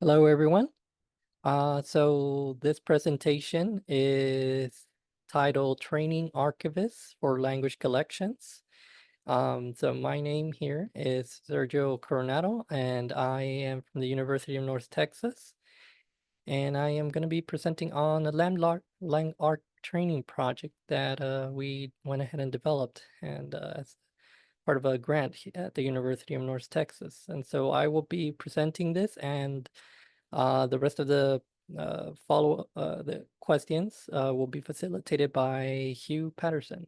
Hello, everyone. So this presentation is titled Training Archivists for Language Collections. So my name here is Sergio Coronado, and I am from the University of North Texas. And I am going to be presenting on a Lang art training project that we went ahead and developed and as part of a grant at the University of North Texas. And so I will be presenting this, and the rest of the the questions will be facilitated by Hugh Paterson.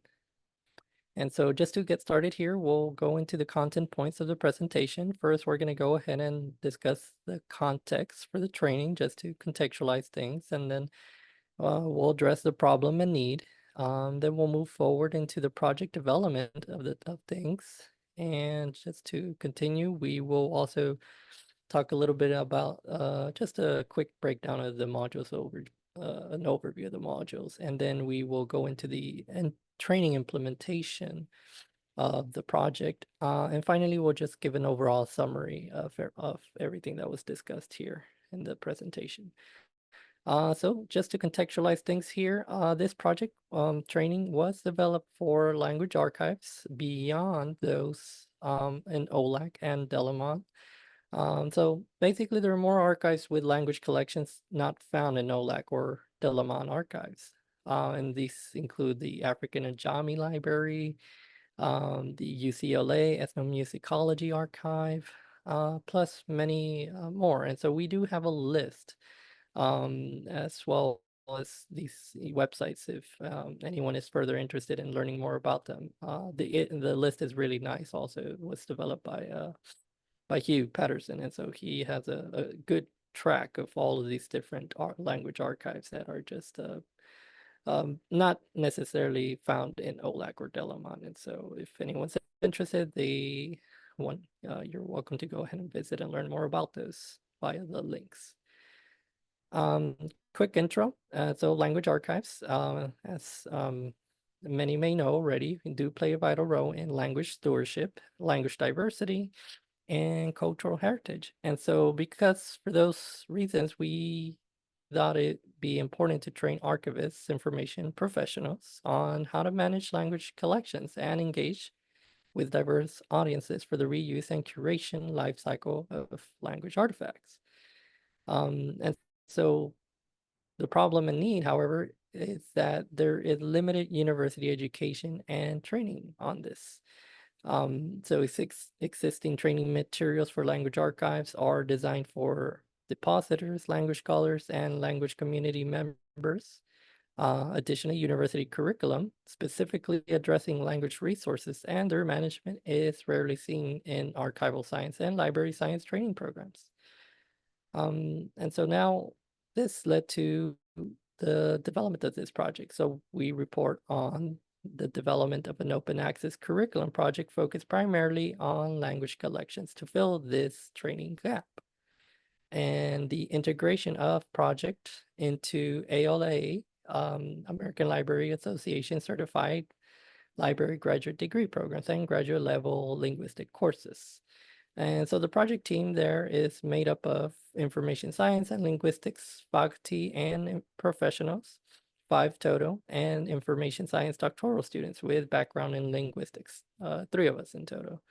And so just to get started here, we'll go into the content points of the presentation. First, we're going to go ahead and discuss the context for the training just to contextualize things, and then we'll address the problem and need. Then we'll move forward into the project development of things. And just to continue, we will also talk a little bit about just a quick breakdown of the modules an overview of the modules, and then we will go into the training implementation of the project. And finally, we'll just give an overall summary of everything that was discussed here in the presentation. So just to contextualize things here, this project training was developed for language archives beyond those in OLAC and Delamont. So basically, there are more archives with language collections not found in OLAC or Delamont archives. And these include the African Ajami Library, the UCLA Ethnomusicology Archive, plus many more. And so we do have a list, as well as these websites if anyone is further interested in learning more about them. The list is really nice. Also, it was developed by Hugh Paterson, and so he has a good track of all of these different language archives that are just not necessarily found in OLAC or Delamont. And so if anyone's interested, you're welcome to go ahead and visit and learn more about those via the links. Quick intro. So language archives, as many may know already, do play a vital role in language stewardship, language diversity, and cultural heritage. And so because for those reasons, we thought it'd be important to train archivists, information professionals on how to manage language collections and engage with diverse audiences for the reuse and curation life cycle of language artifacts. And so the problem and need, however, is that there is limited university education and training on this. So existing training materials for language archives are designed for depositors, language scholars, and language community members. Additionally, university curriculum specifically addressing language resources and their management is rarely seen in archival science and library science training programs. And so now this led to the development of this project. So we report on the development of an open access curriculum project focused primarily on language collections to fill this training gap. And the integration of project into ALA, American Library Association certified library graduate degree programs and graduate level linguistic courses. And so the project team there is made up of information science and linguistics faculty and professionals, 5 total, and information science doctoral students with background in linguistics, 3 of us in total.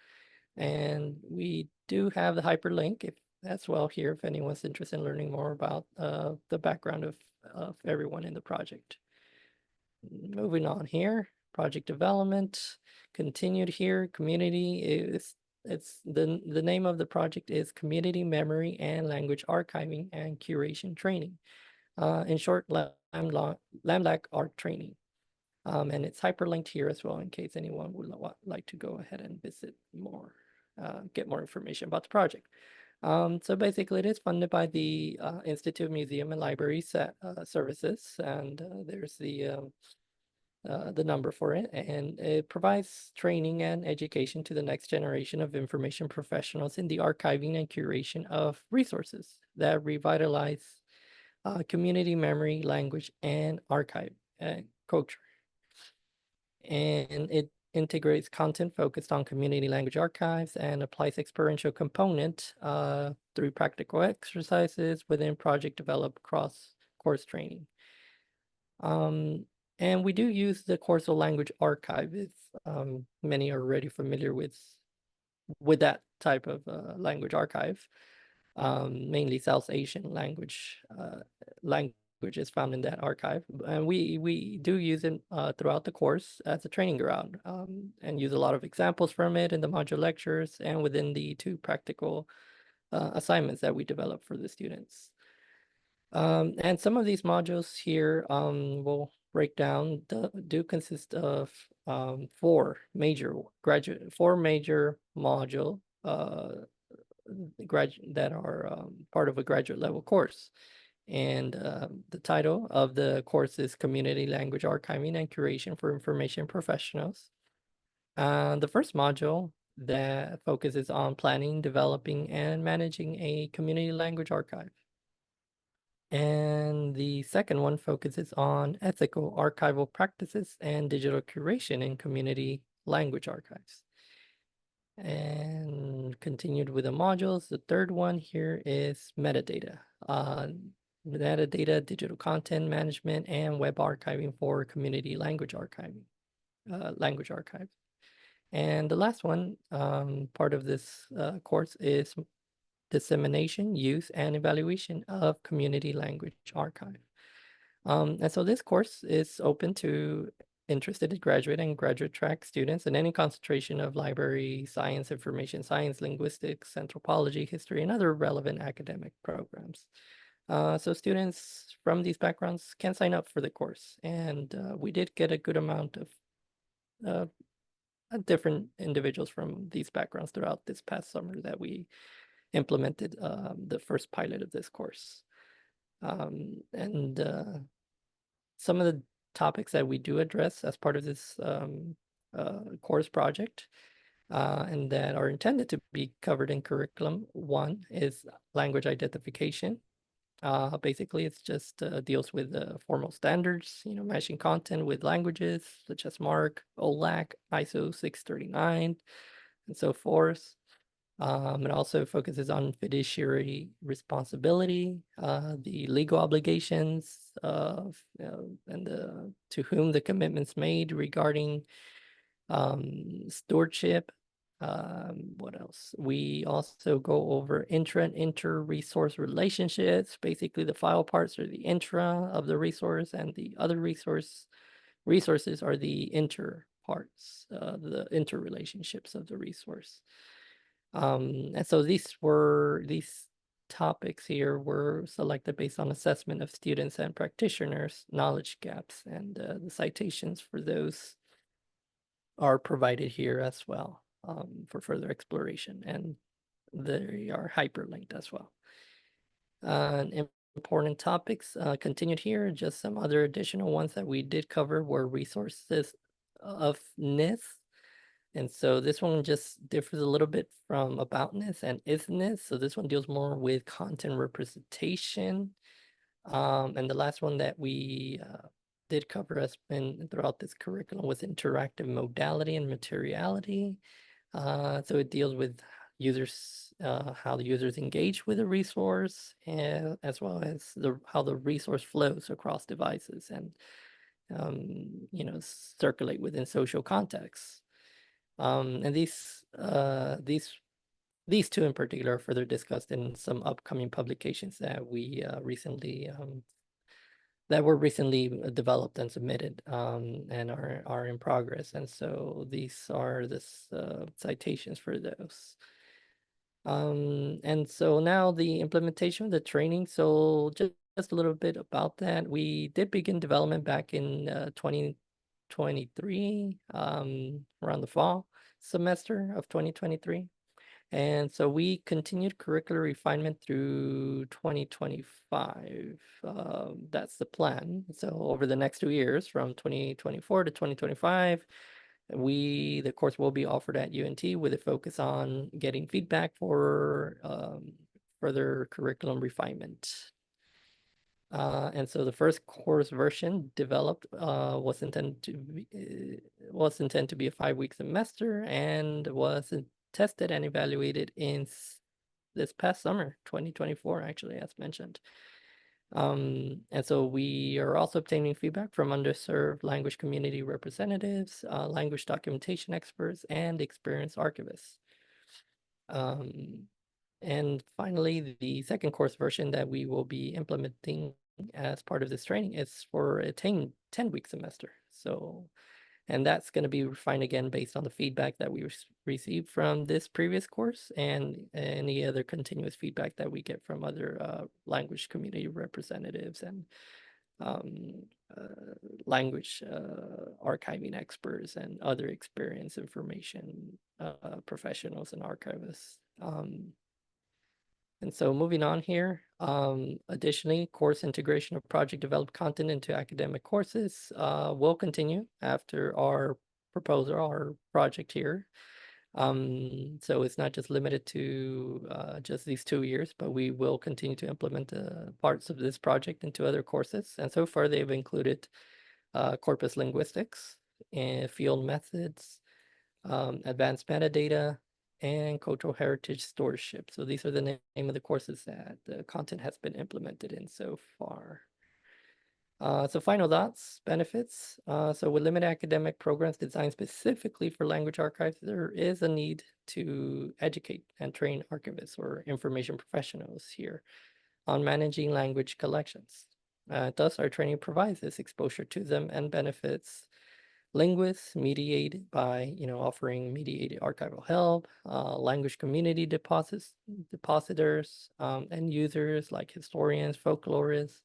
And we do have the hyperlink as well here if anyone's interested in learning more about the background of everyone in the project. Moving on here, project development continued here. Community is the name of the project is Community Memory and Language Archiving and Curation Training. In short, LAMLAC Art Training. And it's hyperlinked here as well in case anyone would like to go ahead and visit more, get more information about the project. So basically, it is funded by the Institute of Museum and Library Services, and there's the number for it, and it provides training and education to the next generation of information professionals in the archiving and curation of resources that revitalize community memory, language, and archive and culture. And it integrates content focused on community language archives and applies experiential component through practical exercises within project developed across course training. And we do use the CORSAL language archive if many are already familiar with that type of language archive. Mainly South Asian languages found in that archive, and we do use it throughout the course as a training ground, and use a lot of examples from it in the module lectures and within the 2 practical assignments that we develop for the students. And some of these modules here will break down do consist of 4 major module that are part of a graduate level course. And the title of the course is Community Language Archiving and Curation for Information Professionals. The first module that focuses on planning, developing, and managing a community language archive. And the second one focuses on ethical archival practices and digital curation in community language archives. And continued with the modules, the third one here is metadata. Metadata, digital content management, and web archiving for community language archiving, language archives. And the last one, part of this course is dissemination, use, and evaluation of community language archive. And so this course is open to interested graduate and graduate track students in any concentration of library, science, information science, linguistics, anthropology, history, and other relevant academic programs. So students from these backgrounds can sign up for the course. And we did get a good amount of different individuals from these backgrounds throughout this past summer that we implemented the first pilot of this course. And some of the topics that we do address as part of this course project and that are intended to be covered in curriculum. One is language identification. Basically, it's just deals with formal standards, matching content with languages such as MARC, OLAC, ISO 639, and so forth. It also focuses on fiduciary responsibility, the legal obligations of and to whom the commitments made regarding stewardship. What else? We also go over intra and inter-resource relationships. Basically, the file parts are the intra of the resource, and the other resources are the inter parts, the interrelationships of the resource. And so these topics here were selected based on assessment of students and practitioners' knowledge gaps, and the citations for those are provided here as well for further exploration, and they are hyperlinked as well. Important topics continued here. Just some other additional ones that we did cover were resources of ness. And so this one just differs a little bit from aboutness and isness. So this one deals more with content representation. And the last one that we did cover as been throughout this curriculum was interactive modality and materiality. So it deals with users, how the users engage with a resource, and as well as how the resource flows across devices and circulate within social contexts. And these two in particular are further discussed in some upcoming publications that we were recently developed and submitted and are in progress. And so these are the citations for those. And so now the implementation of the training. So just a little bit about that. We did begin development back in 2023, around the fall semester of 2023. And so we continued curricular refinement through 2025. That's the plan. So over the next 2 years, from 2024 to 2025, the course will be offered at UNT with a focus on getting feedback for further curriculum refinement. And so the first course version developed was intended to be a 5-week semester and was tested and evaluated in this past summer, 2024, actually, as mentioned. And so we are also obtaining feedback from underserved language community representatives, language documentation experts, and experienced archivists. And finally, the second course version that we will be implementing as part of this training is for a 10-week semester. So, and that's going to be refined again based on the feedback that we received from this previous course and any other continuous feedback that we get from other language community representatives and language archiving experts and other experience information professionals and archivists. And so moving on here, additionally, course integration of project developed content into academic courses will continue after our proposal, our project here. So it's not just limited to just these 2 years, but we will continue to implement parts of this project into other courses. And so far they've included corpus linguistics and field methods, advanced metadata, and cultural heritage stewardship. So these are the name of the courses that the content has been implemented in so far. So final thoughts, benefits. So with limited academic programs designed specifically for language archives, there is a need to educate and train archivists or information professionals here on managing language collections. Thus, our training provides this exposure to them and benefits linguists mediated by, offering mediated archival help, language community depositors, and users like historians, folklorists,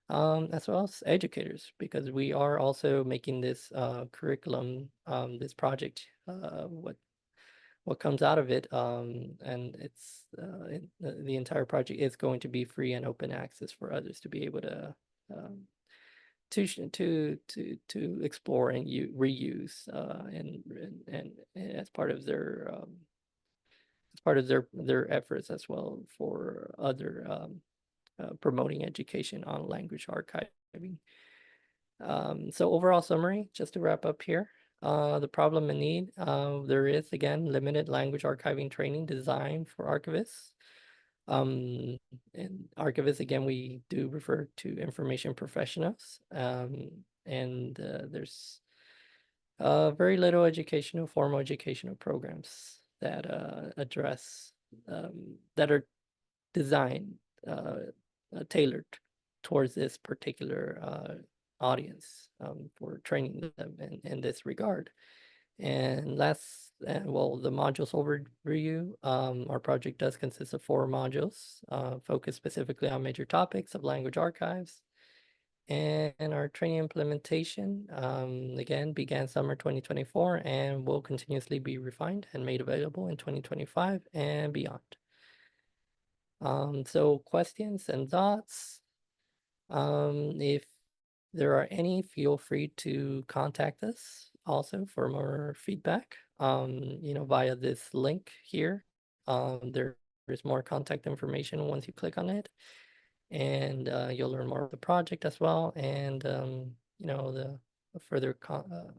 as well as educators, because we are also making this curriculum, this project, what comes out of it, and it's the entire project is going to be free and open access for others to be able to explore and reuse and as part of their efforts as well for other promoting education on language archiving. So overall summary, just to wrap up here, the problem and need, there is again limited language archiving training designed for archivists. And archivists, again, we do refer to information professionals, and there's very little formal educational programs that address, that are designed, tailored towards this particular audience for training them in this regard. And the modules overview, our project does consist of 4 modules, focused specifically on major topics of language archives. And our training implementation, again, began summer 2024 and will continuously be refined and made available in 2025 and beyond. So questions and thoughts, if there are any, feel free to contact us also for more feedback, via this link here. There is more contact information once you click on it, and you'll learn more of the project as well, and the further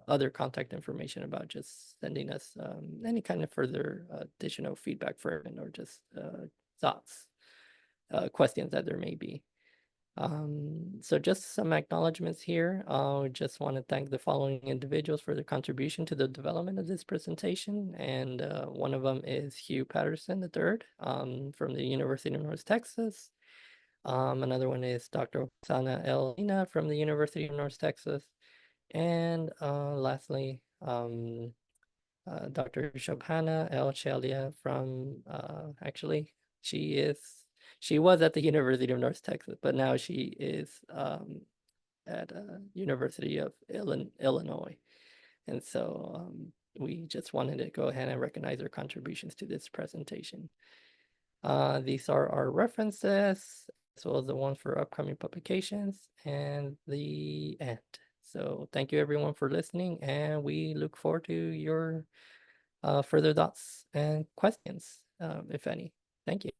other contact information about just sending us any kind of further additional feedback for it, or just thoughts, questions that there may be. So just some acknowledgements here. Just want to thank the following individuals for their contribution to the development of this presentation. And one of them is Hugh Paterson III, from the University of North Texas. Another one is Dr. Oksana L. from the University of North Texas. And lastly, Dr. Shobhana L. Chelliah from, actually, she was at the University of North Texas, but now she is at University of Illinois. And so we just wanted to go ahead and recognize their contributions to this presentation. These are our references, as well as the ones for upcoming publications and the end. So thank you everyone for listening, and we look forward to your further thoughts and questions, if any. Thank you.